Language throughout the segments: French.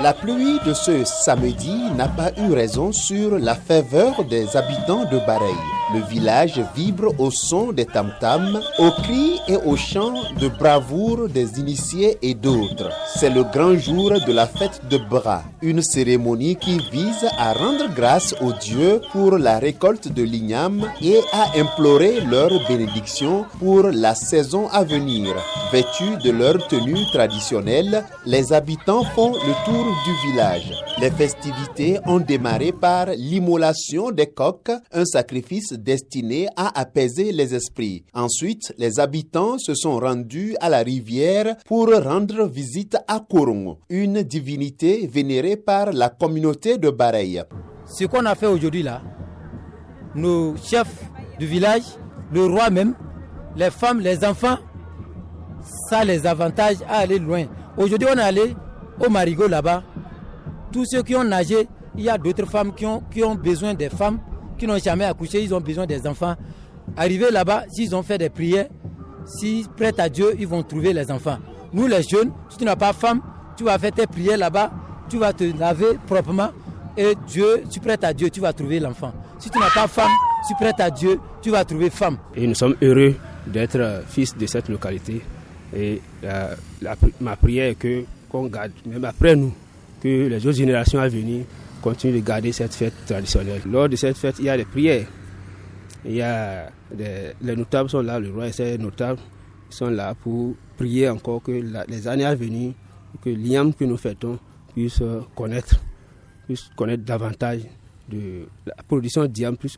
La pluie de ce samedi n'a pas eu raison sur la ferveur des habitants de Bareilles. Le village vibre au son des tam-tams, aux cris et aux chants de bravoure des initiés et d'autres. C'est le grand jour de la fête de Bra, une cérémonie qui vise à rendre grâce aux dieux pour la récolte de l'igname et à implorer leur bénédiction pour la saison à venir. Vêtus de leur tenue traditionnelle, les habitants font le tour du village. Les festivités ont démarré par l'immolation des coqs, un sacrifice destiné à apaiser les esprits. Ensuite, les habitants se sont rendus à la rivière pour rendre visite à Kourong, une divinité vénérée par la communauté de Bareilles. Ce qu'on a fait aujourd'hui là, nos chefs du village, le roi même, les femmes, les enfants, ça les avantage à aller loin. Aujourd'hui, on est allé au Marigot là-bas. Tous ceux qui ont nagé, il y a d'autres femmes qui ont besoin des femmes, qui n'ont jamais accouché, ils ont besoin des enfants. Arrivés là-bas, s'ils ont fait des prières, s'ils prêtent à Dieu, ils vont trouver les enfants. Nous les jeunes, si tu n'as pas de femme, tu vas faire tes prières là-bas, tu vas te laver proprement et Dieu, tu prêtes à Dieu, tu vas trouver l'enfant. Si tu n'as pas de femme, tu prêtes à Dieu, tu vas trouver femme. Et nous sommes heureux d'être fils de cette localité. Et ma prière est qu'on garde, même après nous, que les autres générations à venir continuent de garder cette fête traditionnelle. Lors de cette fête, il y a des prières. Il y a les notables sont là, le roi et ses notables sont là pour prier encore que les années à venir, que l'igname que nous fêtons puisse connaître davantage de la production d'igname puisse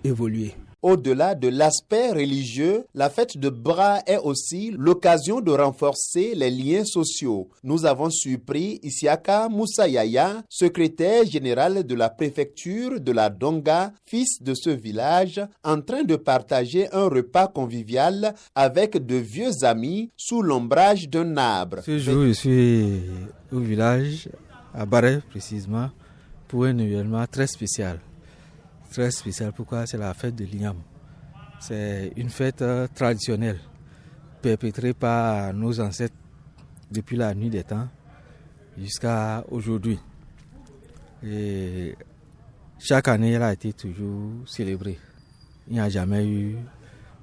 évoluer. Au-delà de l'aspect religieux, la fête de Bra est aussi l'occasion de renforcer les liens sociaux. Nous avons surpris Isiaka Moussayaya, secrétaire général de la préfecture de la Donga, fils de ce village, en train de partager un repas convivial avec de vieux amis sous l'ombrage d'un arbre. Ce jour, je suis au village, à Bareilles précisément, pour un événement très spécial. Très spécial, pourquoi? C'est la fête de l'igname. C'est une fête traditionnelle, perpétrée par nos ancêtres depuis la nuit des temps jusqu'à aujourd'hui. Et chaque année, elle a été toujours célébrée. Il n'y a jamais eu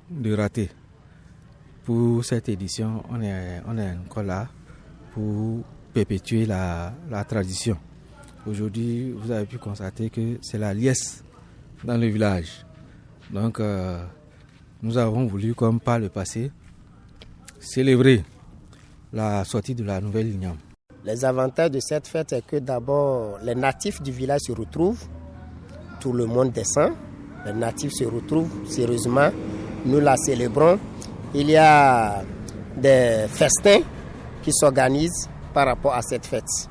de raté. Pour cette édition, on est encore là pour perpétuer la tradition. Aujourd'hui, vous avez pu constater que c'est la liesse dans le village. Donc, nous avons voulu, comme par le passé, célébrer la sortie de la nouvelle igname. Les avantages de cette fête, c'est que d'abord, les natifs du village se retrouvent, tout le monde descend, les natifs se retrouvent sérieusement, nous la célébrons. Il y a des festins qui s'organisent par rapport à cette fête.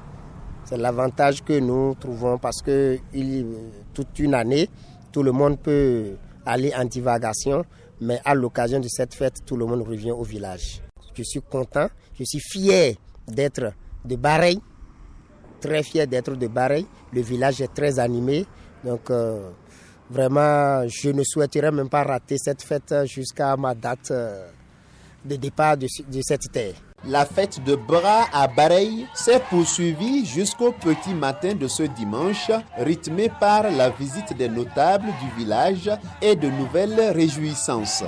C'est l'avantage que nous trouvons parce que toute une année, tout le monde peut aller en divagation, mais à l'occasion de cette fête, tout le monde revient au village. Je suis content, je suis fier d'être de Bareilles, très fier d'être de Bareilles. Le village est très animé, donc vraiment, je ne souhaiterais même pas rater cette fête jusqu'à ma date de départ de cette terre. La fête de Bra à Bareilles s'est poursuivie jusqu'au petit matin de ce dimanche, rythmée par la visite des notables du village et de nouvelles réjouissances.